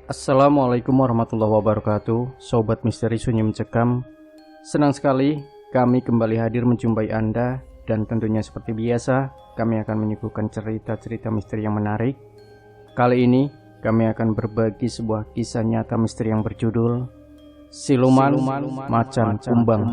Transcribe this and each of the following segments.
Assalamualaikum warahmatullahi wabarakatuh. Sobat Misteri Sunyi Mencekam, senang sekali kami kembali hadir menjumpai Anda. Dan tentunya seperti biasa, kami akan menyuguhkan cerita-cerita misteri yang menarik. Kali ini kami akan berbagi sebuah kisah nyata misteri yang berjudul Siluman Macan Kumbang.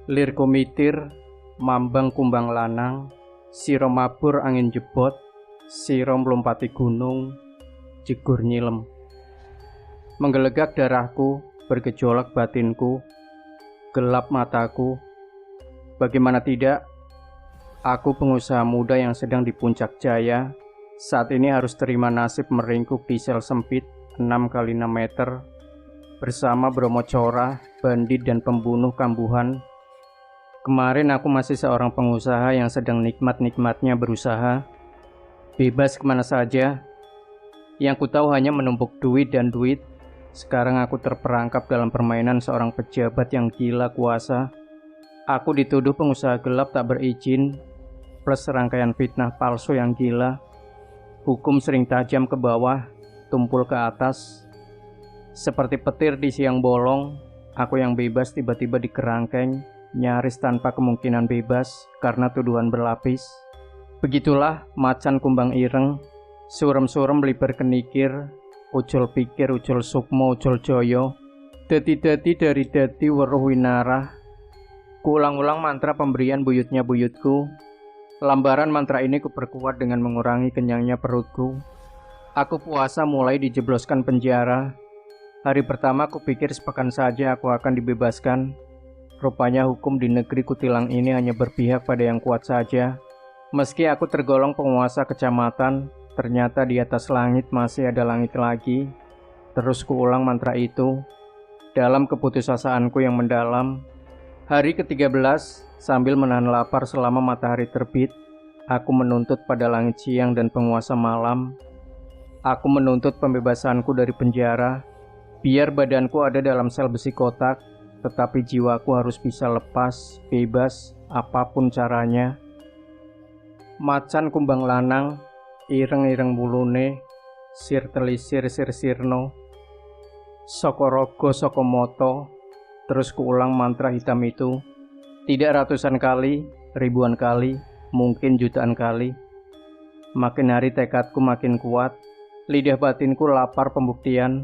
Lir komitir mambang kumbang lanang, siro mabur angin jebot, siro melompati gunung, jegur nyilem. Menggelegak darahku, bergejolak batinku, gelap mataku. Bagaimana tidak, aku pengusaha muda yang sedang di puncak jaya, saat ini harus terima nasib meringkuk di sel sempit 6 kali 6 meter, bersama Bromo Corah, bandit dan pembunuh kambuhan. Kemarin aku masih seorang pengusaha yang sedang nikmat-nikmatnya berusaha, bebas kemana saja. Yang ku tahu hanya menumpuk duit dan duit. Sekarang aku terperangkap dalam permainan seorang pejabat yang gila kuasa. Aku dituduh pengusaha gelap tak berizin, plus serangkaian fitnah palsu yang gila. Hukum sering tajam ke bawah, tumpul ke atas. Seperti petir di siang bolong, aku yang bebas tiba-tiba dikerangkeng, nyaris tanpa kemungkinan bebas karena tuduhan berlapis. Begitulah macan kumbang ireng, surem-surem beliber kenikir, ucul pikir, ucul sukmo, ucul joyo, dadi-dadi dari dadi weruh winarah. Kuulang-ulang mantra pemberian buyutnya buyutku. Lambaran mantra ini kuperkuat dengan mengurangi kenyangnya perutku. Aku puasa mulai dijebloskan penjara. Hari pertama kupikir sepekan saja aku akan dibebaskan. Rupanya hukum di negeri kutilang ini hanya berpihak pada yang kuat saja. Meski aku tergolong penguasa kecamatan, ternyata di atas langit masih ada langit lagi. Terus kuulang mantra itu dalam keputusasaanku yang mendalam. Hari ke-13, sambil menahan lapar selama matahari terbit, aku menuntut pada langit siang dan penguasa malam. Aku menuntut pembebasanku dari penjara, biar badanku ada dalam sel besi kotak, tetapi jiwaku harus bisa lepas, bebas, apapun caranya. Macan kumbang lanang, ireng-ireng bulune, sir telisir sir sirno, sokorogo sokomoto. Terus kuulang mantra hitam itu, tidak ratusan kali, ribuan kali, mungkin jutaan kali. Makin hari tekadku makin kuat, lidah batinku lapar pembuktian.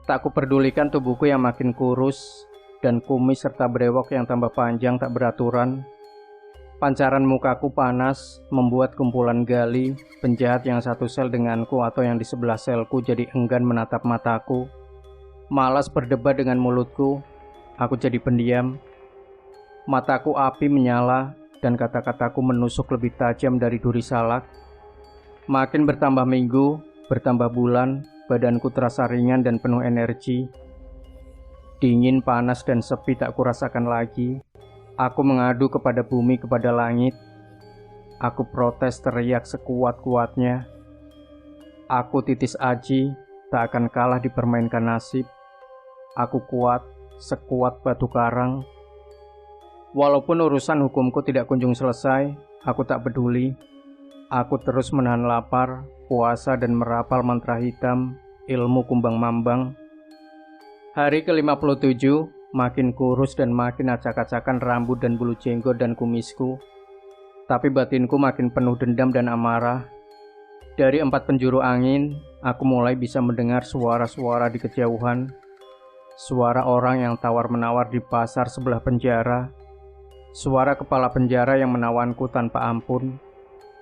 Tak kuperdulikan tubuhku yang makin kurus, dan kumis serta brewok yang tambah panjang tak beraturan. Pancaran mukaku panas, membuat kumpulan gali, penjahat yang satu sel denganku atau yang di sebelah selku jadi enggan menatap mataku. Malas berdebat dengan mulutku, aku jadi pendiam. Mataku api menyala, dan kata-kataku menusuk lebih tajam dari duri salak. Makin bertambah minggu, bertambah bulan, badanku terasa ringan dan penuh energi. Dingin, panas, dan sepi tak kurasakan lagi. Aku mengadu kepada bumi, kepada langit. Aku protes teriak sekuat-kuatnya. Aku titis aji, tak akan kalah dipermainkan nasib. Aku kuat, sekuat batu karang. Walaupun urusan hukumku tidak kunjung selesai, aku tak peduli. Aku terus menahan lapar, puasa dan merapal mantra hitam, ilmu kumbang mambang. Hari ke-57, makin kurus dan makin acak-acakan rambut dan bulu jenggot dan kumisku. Tapi batinku makin penuh dendam dan amarah. Dari 4 penjuru angin, aku mulai bisa mendengar suara-suara di kejauhan. Suara orang yang tawar-menawar di pasar sebelah penjara. Suara kepala penjara yang menawanku tanpa ampun.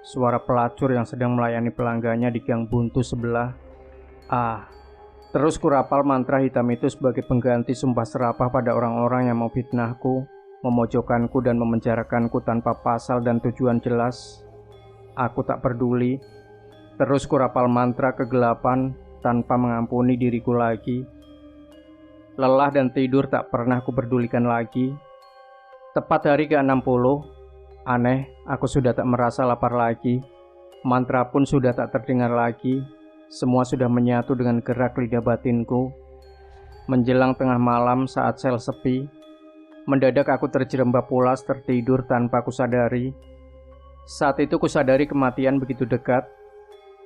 Suara pelacur yang sedang melayani pelanggannya di gang buntu sebelah. Terus kurapal mantra hitam itu sebagai pengganti sumpah serapah pada orang-orang yang mau fitnahku, memojokkanku dan memenjarakanku tanpa pasal dan tujuan jelas. Aku tak peduli. Terus kurapal mantra kegelapan tanpa mengampuni diriku lagi. Lelah dan tidur tak pernah kuperdulikan lagi. Tepat hari ke-60, aneh, aku sudah tak merasa lapar lagi. Mantra pun sudah tak terdengar lagi. Semua sudah menyatu dengan gerak lidah batinku. Menjelang tengah malam saat sel sepi, mendadak aku terjerembab pulas tertidur tanpa kusadari. Saat itu kusadari kematian begitu dekat.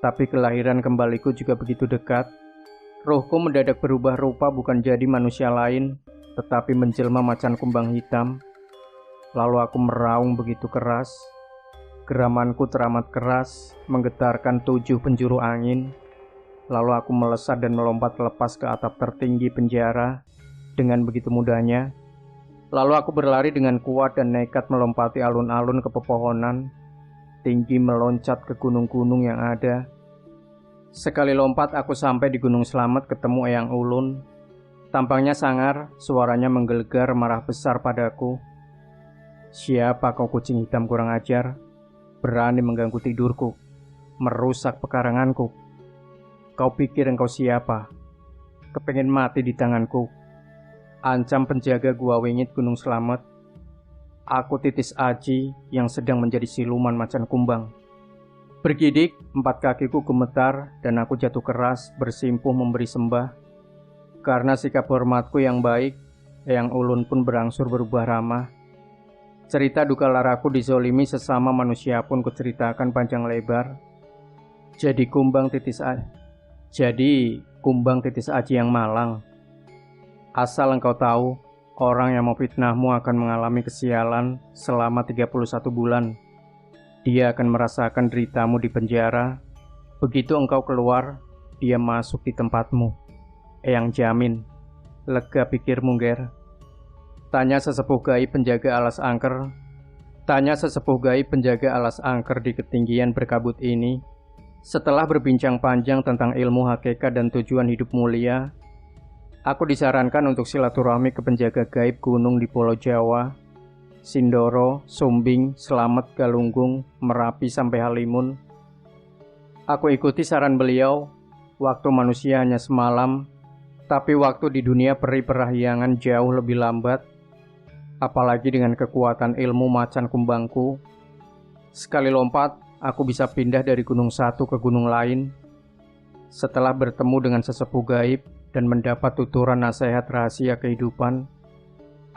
Tapi kelahiran kembaliku juga begitu dekat. Rohku mendadak berubah rupa, bukan jadi manusia lain, tetapi menjelma macan kumbang hitam. Lalu aku meraung begitu keras. Geramanku teramat keras, menggetarkan 7 penjuru angin. Lalu aku melesat dan melompat lepas ke atap tertinggi penjara dengan begitu mudahnya. Lalu aku berlari dengan kuat dan nekat melompati alun-alun ke pepohonan, tinggi meloncat ke gunung-gunung yang ada. Sekali lompat aku sampai di Gunung Slamet, ketemu Eyang Ulun. Tampangnya sangar, suaranya menggelegar marah besar padaku. "Siapa kau kucing hitam kurang ajar? Berani mengganggu tidurku, merusak pekaranganku. Kau pikir engkau siapa? Kepengen mati di tanganku?" Ancam penjaga gua wingit Gunung Slamet. Aku Titis Aji yang sedang menjadi siluman macan kumbang. Bergidik, 4 kakiku gemetar dan aku jatuh keras bersimpuh memberi sembah. Karena sikap hormatku yang baik, Eyang Ulun pun berangsur berubah ramah. Cerita duka laraku dizolimi sesama manusia pun kuceritakan panjang lebar. Jadi kumbang Titis Aji yang malang. Asal engkau tahu, orang yang mau fitnahmu akan mengalami kesialan selama 31 bulan. Dia akan merasakan deritamu di penjara. Begitu engkau keluar, dia masuk di tempatmu. Eyang jamin. Lega pikirmu, Ger. Tanya sesepuh gaib penjaga alas angker. Di ketinggian berkabut ini. Setelah berbincang panjang tentang ilmu hakikat dan tujuan hidup mulia, aku disarankan untuk silaturahmi ke penjaga gaib gunung di Pulau Jawa, Sindoro, Sumbing, Slamet, Galunggung, Merapi sampai Halimun. Aku ikuti saran beliau. Waktu manusia hanya semalam, tapi waktu di dunia peri perahyangan jauh lebih lambat. Apalagi dengan kekuatan ilmu macan kumbangku. Sekali lompat, aku bisa pindah dari gunung satu ke gunung lain. Setelah bertemu dengan sesepuh gaib dan mendapat tuturan nasihat rahasia kehidupan,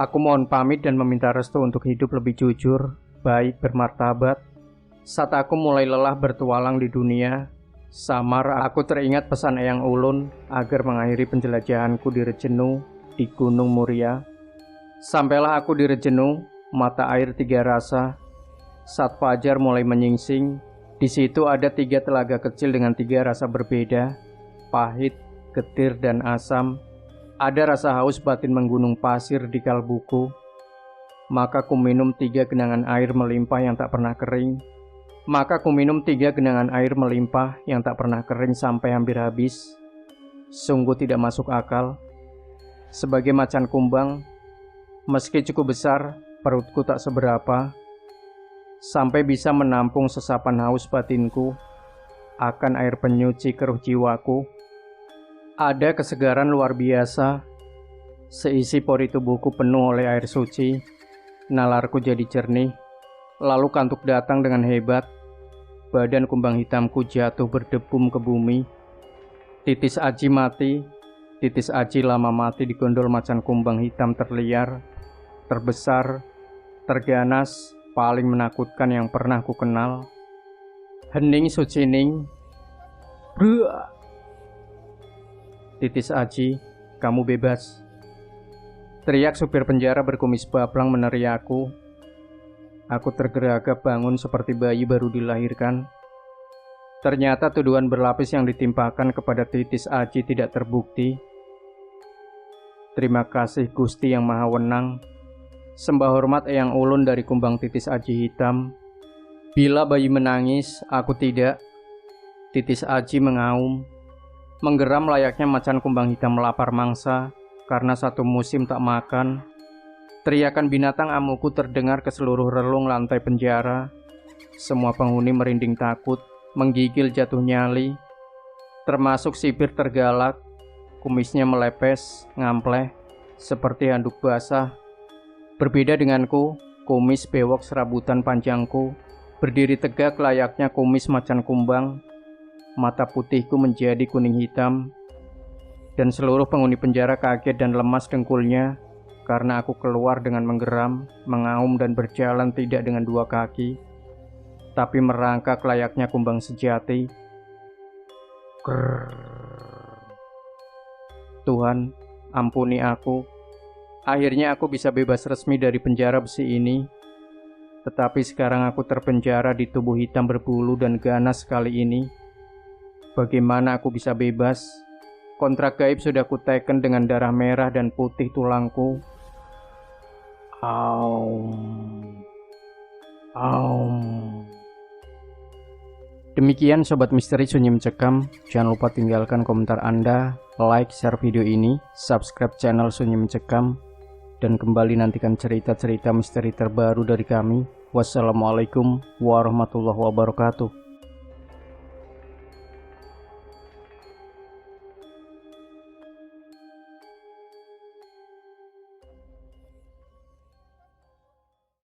aku mohon pamit dan meminta restu untuk hidup lebih jujur, baik, bermartabat. Saat aku mulai lelah bertualang di dunia, samar aku teringat pesan Eyang Ulun agar mengakhiri penjelajahanku di Rejenu, di Gunung Muria. Sampailah aku di Rejenu, mata air 3 rasa. Saat fajar mulai menyingsing, di situ ada 3 telaga kecil dengan 3 rasa berbeda, pahit, getir, dan asam. Ada rasa haus batin menggunung pasir di kalbuku. Maka ku minum 3 genangan air melimpah yang tak pernah kering. Sampai hampir habis. Sungguh tidak masuk akal. Sebagai macan kumbang, meski cukup besar, perutku tak seberapa. Sampai bisa menampung sesapan haus batinku akan air penyuci keruh jiwaku. Ada kesegaran luar biasa. Seisi pori tubuhku penuh oleh air suci. Nalarku jadi jernih. Lalu kantuk datang dengan hebat. Badan kumbang hitamku jatuh berdebum ke bumi. Titis Aji mati. Titis Aji lama mati di gondol macan kumbang hitam terliar, terbesar, terganas, paling menakutkan yang pernah ku kenal. Hening sucining. Bruh. Titis Aji, kamu bebas. Teriak supir penjara berkumis bablang meneriakku. Aku tergeragap bangun seperti bayi baru dilahirkan. Ternyata tuduhan berlapis yang ditimpakan kepada Titis Aji tidak terbukti. Terima kasih Gusti yang Maha Wenang. Sembah hormat Eyang Ulun dari kumbang Titis Aji hitam. Bila bayi menangis, aku tidak. Titis Aji mengaum, menggeram layaknya macan kumbang hitam melapar mangsa karena 1 musim tak makan. Teriakan binatang amuku terdengar ke seluruh relung lantai penjara. Semua penghuni merinding takut, menggigil jatuh nyali. Termasuk sipir tergalak, kumisnya melepes, ngampleh, seperti handuk basah. Berbeda denganku, kumis bewok serabutan panjangku berdiri tegak layaknya kumis macan kumbang. Mata putihku menjadi kuning hitam, dan seluruh penghuni penjara kaget dan lemas dengkulnya karena aku keluar dengan menggeram, mengaum dan berjalan tidak dengan 2 kaki, tapi merangkak layaknya kumbang sejati. Tuhan, ampuni aku. Akhirnya aku bisa bebas resmi dari penjara besi ini. Tetapi sekarang aku terpenjara di tubuh hitam berbulu dan ganas sekali ini. Bagaimana aku bisa bebas? Kontrak gaib sudah kuteken dengan darah merah dan putih tulangku. Demikian Sobat Misteri Sunyi Mencekam. Jangan lupa tinggalkan komentar Anda, like, share video ini, subscribe channel Sunyi Mencekam, dan kembali nantikan cerita-cerita misteri terbaru dari kami. Wassalamualaikum warahmatullahi wabarakatuh.